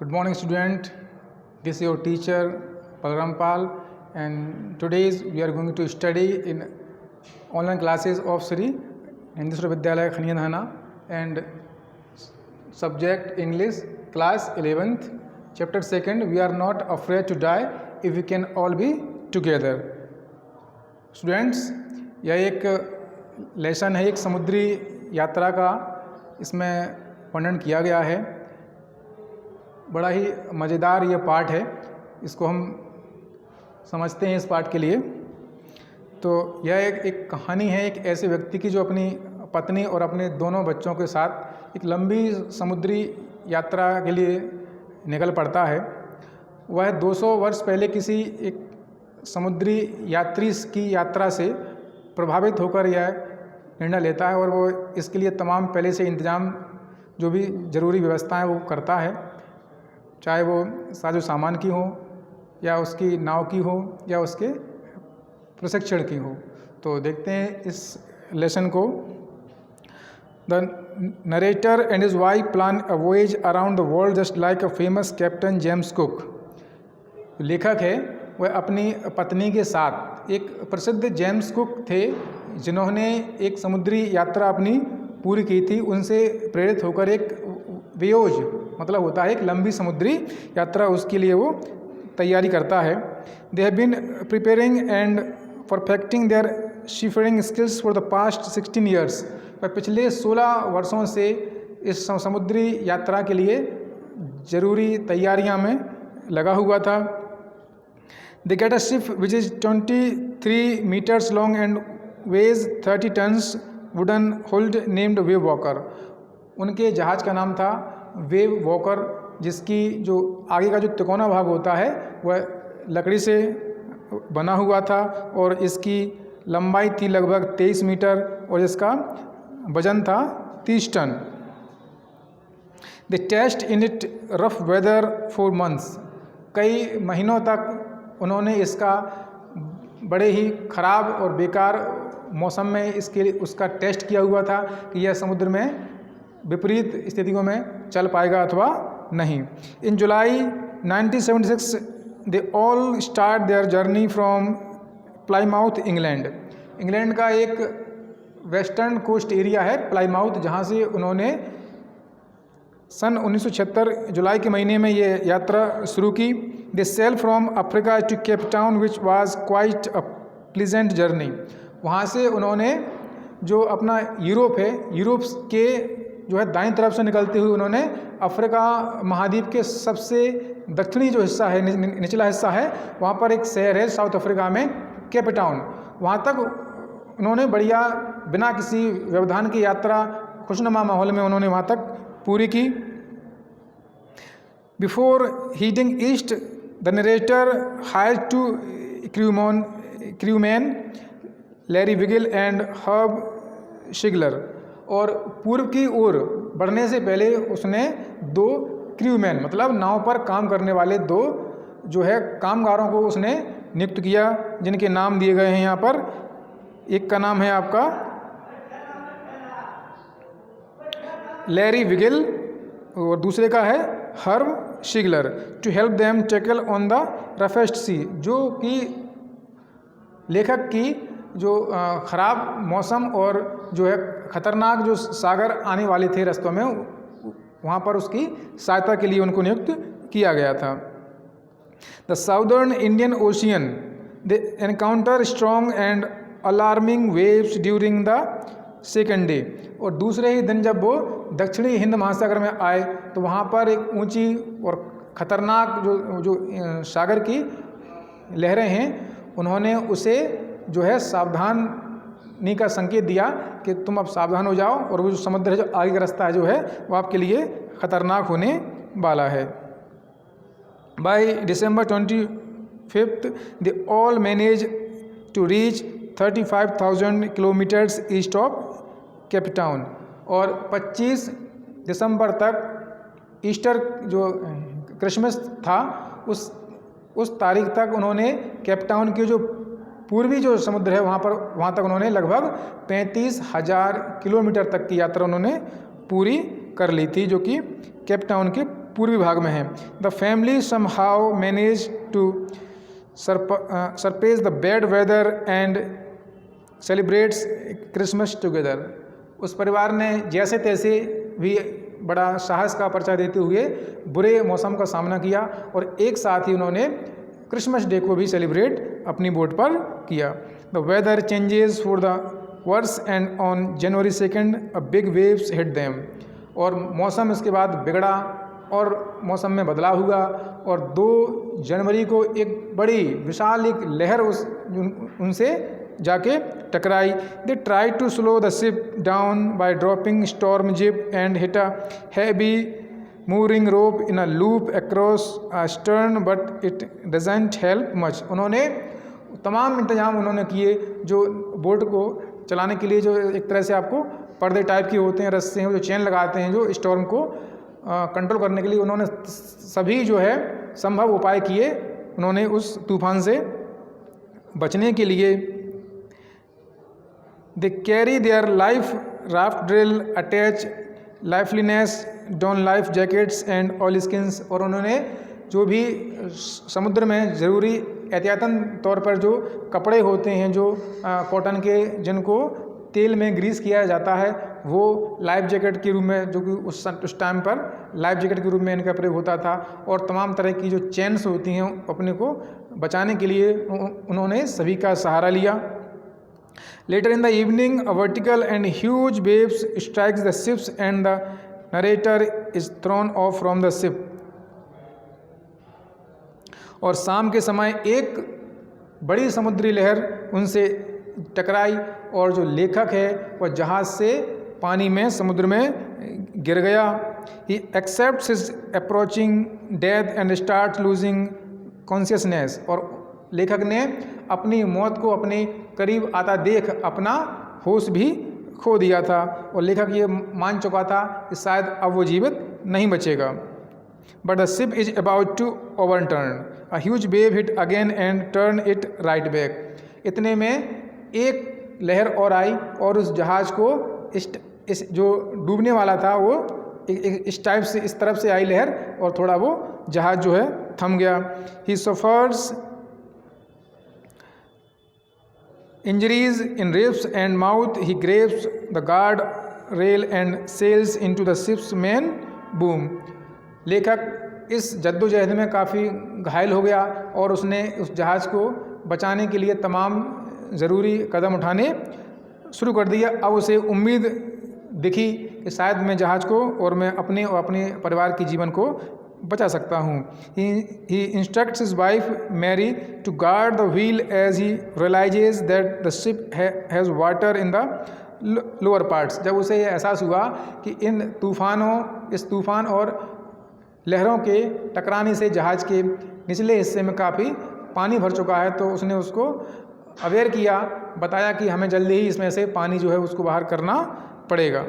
Good morning, student. This is your teacher Balrampal, and today we are going to study in online classes of Sri Hinduswar Vidyalaya Khaniyanhana and subject English, class 11th, chapter 2nd. We are not afraid to die if we can all be together. Students, यह एक lesson है, एक समुद्री यात्रा का इसमें वर्णन किया गया है। बड़ा ही मज़ेदार ये पाठ है, इसको हम समझते हैं। इस पाठ के लिए तो यह एक कहानी है एक ऐसे व्यक्ति की जो अपनी पत्नी और अपने दोनों बच्चों के साथ एक लंबी समुद्री यात्रा के लिए निकल पड़ता है। वह 200 वर्ष पहले किसी एक समुद्री यात्री की यात्रा से प्रभावित होकर यह निर्णय लेता है और वो इसके लिए तमाम पहले से इंतज़ाम जो भी ज़रूरी व्यवस्थाएं वो करता है, चाहे वो साजो सामान की हो या उसकी नाव की हो या उसके प्रशिक्षण की हो। तो देखते हैं इस लेसन को। The narrator and his wife plan a voyage around the world just like a famous captain James Cook. लेखक है वह अपनी पत्नी के साथ, एक प्रसिद्ध जेम्स कुक थे जिन्होंने एक समुद्री यात्रा अपनी पूरी की थी, उनसे प्रेरित होकर एक वियोज मतलब होता है एक लंबी समुद्री यात्रा, उसके लिए वो तैयारी करता है। They have been preparing and perfecting their seafaring skills for the past 16 years. वह पिछले 16 वर्षों से इस समुद्री यात्रा के लिए ज़रूरी तैयारियां में लगा हुआ था। They get a ship which is 23 meters long and weighs 30 tons wooden hulled named Wave Walker. उनके जहाज़ का नाम था वेव वॉकर, जिसकी जो आगे का जो तिकोना भाग होता है वह लकड़ी से बना हुआ था और इसकी लंबाई थी लगभग 23 मीटर और इसका वजन था 30 ton. The test in it rough weather for months. कई महीनों तक उन्होंने इसका बड़े ही ख़राब और बेकार मौसम में उसका टेस्ट किया हुआ था कि यह समुद्र में विपरीत स्थितियों में चल पाएगा अथवा नहीं। इन जुलाई 1976 they all start their journey from Plymouth, England का एक वेस्टर्न कोस्ट एरिया है प्लाईमाउथ, जहाँ से उन्होंने सन 1976 जुलाई के महीने में ये यात्रा शुरू की। They sail from Africa to Cape Town which was quite a pleasant journey. वहाँ से उन्होंने जो अपना यूरोप है, यूरोप के जो है दाईं तरफ से निकलते हुए उन्होंने अफ्रीका महाद्वीप के सबसे दक्षिणी जो हिस्सा है, निचला हिस्सा है, वहाँ पर एक शहर है साउथ अफ्रीका में केप टाउन, वहाँ तक उन्होंने बढ़िया बिना किसी व्यवधान की यात्रा खुशनुमा माहौल में उन्होंने वहाँ तक पूरी की। Before heading east the narrator hire two crewman Larry Vigil and Herb Seigler. और पूर्व की ओर बढ़ने से पहले उसने 2 क्रूमैन मतलब नाव पर काम करने वाले 2 जो है कामगारों को उसने नियुक्त किया, जिनके नाम दिए गए हैं यहाँ पर। एक का नाम है आपका लैरी विगिल और दूसरे का है Herb Seigler. To help them tackle on the roughest sea, जो कि लेखक की जो ख़राब मौसम और जो है ख़तरनाक जो सागर आने वाले थे रास्तों में, वहाँ पर उसकी सहायता के लिए उनको नियुक्त किया गया था। The southern Indian ocean they encounter strong and alarming waves during the second day. और दूसरे ही दिन जब वो दक्षिणी हिंद महासागर में आए तो वहाँ पर एक ऊंची और ख़तरनाक जो सागर की लहरें हैं, उन्होंने उसे जो है सावधानी का संकेत दिया कि तुम अब सावधान हो जाओ और वो जो समुद्र है, जो आगे का रास्ता है जो है वो आपके लिए ख़तरनाक होने वाला है। By December 25 they all manage to reach 35,000 kilometres east of Cape Town. और 25 दिसंबर तक ईस्टर जो क्रिसमस था उस तारीख तक उन्होंने केप टाउन के जो पूर्वी जो समुद्र है वहाँ तक उन्होंने लगभग 35,000 किलोमीटर तक की यात्रा उन्होंने पूरी कर ली थी, जो कि केप टाउन के पूर्वी भाग में है। The family somehow manage to surpass the bad weather and celebrates Christmas together. उस परिवार ने जैसे तैसे भी बड़ा साहस का परिचय देते हुए बुरे मौसम का सामना किया और एक साथ ही उन्होंने क्रिसमस डे को भी सेलिब्रेट अपनी बोट पर किया। The weather changes for the worse and on January 2 a big waves hit them. और मौसम इसके बाद बिगड़ा और मौसम में बदलाव हुआ और 2 जनवरी को एक बड़ी विशाल एक लहर उनसे जाके टकराई। They try to slow the ship down by dropping storm jib and hit a heavy mooring rope in a loop across a stern but it doesn't help much. उन्होंने तमाम इंतजाम उन्होंने किए जो बोट को चलाने के लिए, जो एक तरह से आपको पर्दे टाइप के होते हैं, रस्से हैं, जो चेन लगाते हैं जो स्टॉर्म को कंट्रोल करने के लिए, उन्होंने सभी जो है संभव उपाय किए उन्होंने उस तूफान से बचने के लिए। They carry their life raft drill attach lifelines don life jackets and oil skins. और उन्होंने जो भी समुद्र में ज़रूरी एहतियातन तौर पर जो कपड़े होते हैं जो कॉटन के, जिनको तेल में ग्रीस किया जाता है, वो लाइफ जैकेट के रूप में, जो कि उस टाइम पर लाइफ जैकेट के रूप में इनका प्रयोग होता था। और तमाम तरह की जो चेन्स होती हैं अपने को बचाने के लिए उन्होंने सभी का सहारा लिया। Later in the evening a vertical and huge waves strikes the ships and the narrator is thrown off from the ship. और शाम के समय एक बड़ी समुद्री लहर उनसे टकराई और जो लेखक है वह जहाज़ से पानी में, समुद्र में गिर गया। He accepts his approaching death and start losing consciousness. और लेखक ने अपनी मौत को अपने करीब आता देख अपना होश भी खो दिया था और लेखक ये मान चुका था कि शायद अब वो जीवित नहीं बचेगा। But the ship is about to overturn. A huge wave hit again and turned it right back. इतने में एक लहर और आई और उस जहाज़ को इस जो डूबने वाला था वो इस टाइप से, इस तरफ से आई लहर और थोड़ा वो जहाज़ जो है थम गया। He suffers injuries in ribs and mouth. He grabs the guard rail and sails into the ship's main boom. लेखक इस जद्दोजहद में काफ़ी घायल हो गया और उसने उस जहाज़ को बचाने के लिए तमाम ज़रूरी कदम उठाने शुरू कर दिया। अब उसे उम्मीद दिखी कि शायद मैं जहाज़ को और मैं अपने और अपने परिवार के जीवन को बचा सकता हूँ। He instructs his wife Mary to guard the wheel as he realises that the ship has water in the lower parts. जब उसे यह एहसास हुआ कि इस तूफ़ान और लहरों के टकराने से जहाज़ के निचले हिस्से में काफ़ी पानी भर चुका है, तो उसने उसको अवेयर किया, बताया कि हमें जल्दी ही इसमें से पानी जो है उसको बाहर करना पड़ेगा।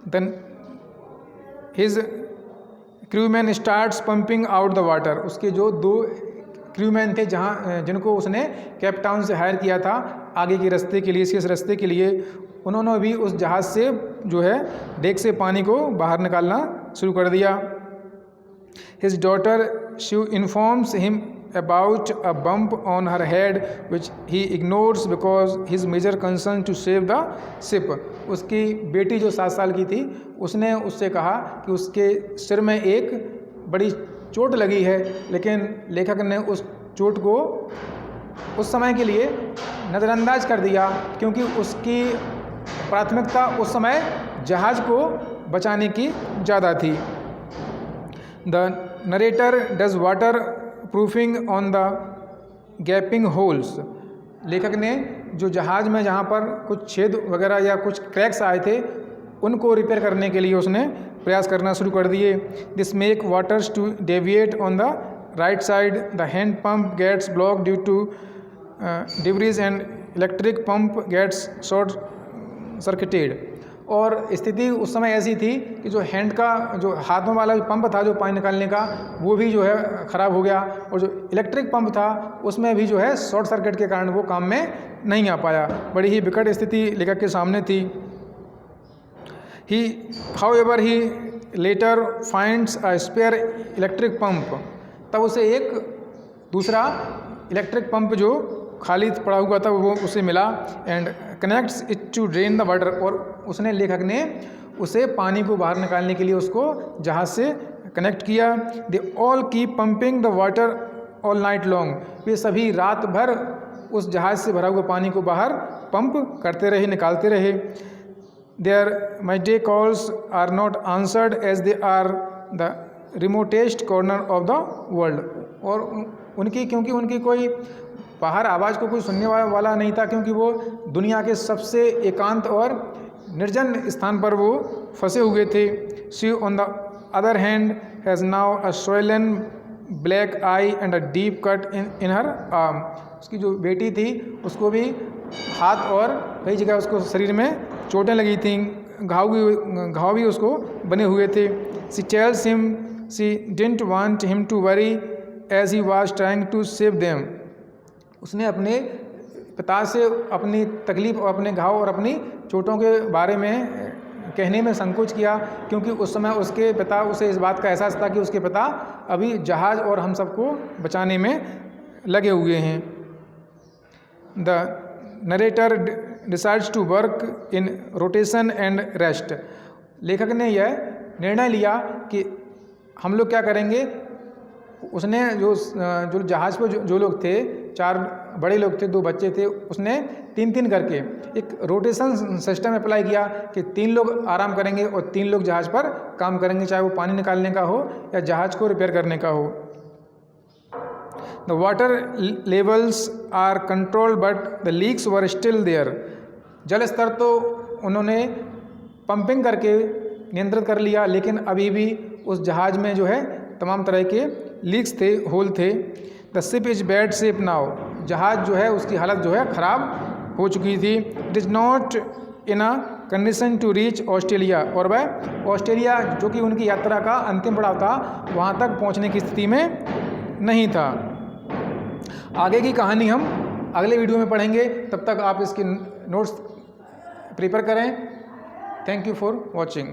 Then his crewman starts pumping out the water. उसके जो 2 क्रूमैन थे जिनको उसने केप टाउन से हायर किया था आगे के रास्ते के लिए, शेष रास्ते के लिए, उन्होंने भी उस जहाज़ से जो है डेक से पानी को बाहर निकालना शुरू कर दिया। His daughter she informs him about a bump on her head which he ignores because his major concern to save the ship. उसकी बेटी जो 7 साल की थी उसने उससे कहा कि उसके सिर में एक बड़ी चोट लगी है, लेकिन लेखक ने उस चोट को उस समय के लिए नज़रअंदाज कर दिया क्योंकि उसकी प्राथमिकता उस समय जहाज़ को बचाने की ज़्यादा थी। The narrator does water proofing on the gapping holes. लेखक ने जो जहाज़ में जहाँ पर कुछ छेद वगैरह या कुछ क्रैक्स आए थे उनको रिपेयर करने के लिए उसने प्रयास करना शुरू कर दिए। This make waters to deviate on the right side. The hand pump gets block due to debris and electric pump gets short circuited. और स्थिति उस समय ऐसी थी कि जो हैंड का, जो हाथों वाला पंप था जो पानी निकालने का, वो भी जो है ख़राब हो गया और जो इलेक्ट्रिक पंप था उसमें भी जो है शॉर्ट सर्किट के कारण वो काम में नहीं आ पाया। बड़ी ही विकट स्थिति लेखक के सामने थी। However he later finds a spare electric pump, तब उसे एक दूसरा इलेक्ट्रिक पंप जो खाली पड़ा हुआ था वो उसे मिला। And connects it to drain the water, और उसने लेखक ने उसे पानी को बाहर निकालने के लिए उसको जहाज़ से कनेक्ट किया। They all keep pumping the water all night long, वे सभी रात भर उस जहाज़ से भरा हुआ पानी को बाहर पंप करते रहे, निकालते रहे। Their mayday calls are not answered as they are the remotest corner of the world, और उनकी क्योंकि उनकी कोई बाहर आवाज़ को कोई सुनने वाला नहीं था, क्योंकि वो दुनिया के सबसे एकांत और निर्जन स्थान पर वो फंसे हुए थे। She on the other hand has now a swollen black I and a deep cut in her arm, उसकी जो बेटी थी उसको भी हाथ और कई जगह उसको शरीर में चोटें लगी थी, घाव भी उसको बने हुए थे। She tells him she didn't want him to worry as he was trying to save them, उसने अपने पिता से अपनी तकलीफ़ और अपने घाव और अपनी चोटों के बारे में कहने में संकोच किया, क्योंकि उस समय उसके पिता, उसे इस बात का एहसास था कि उसके पिता अभी जहाज़ और हम सबको बचाने में लगे हुए हैं। The narrator decides to work in rotation and rest, लेखक ने यह निर्णय लिया कि हम लोग क्या करेंगे। उसने जो जहाज़ पर जो लोग थे, 4 बड़े लोग थे, 2 बच्चे थे, उसने 3-3 करके एक रोटेशन सिस्टम अप्लाई किया कि 3 लोग आराम करेंगे और 3 लोग जहाज़ पर काम करेंगे, चाहे वो पानी निकालने का हो या जहाज़ को रिपेयर करने का हो। The water levels are controlled but the leaks were still there, जल स्तर तो उन्होंने पंपिंग करके नियंत्रित कर लिया, लेकिन अभी भी उस जहाज़ में जो है तमाम तरह के लीक्स थे, होल थे। The ship is bad shape now, जहाज़ जो है उसकी हालत जो है ख़राब हो चुकी थी। It is not in a condition to reach Australia, और वह ऑस्ट्रेलिया जो कि उनकी यात्रा का अंतिम पड़ाव था, वहाँ तक पहुँचने की स्थिति में नहीं था। आगे की कहानी हम अगले वीडियो में पढ़ेंगे, तब तक आप इसके नोट्स प्रिपेयर करें। Thank you for watching.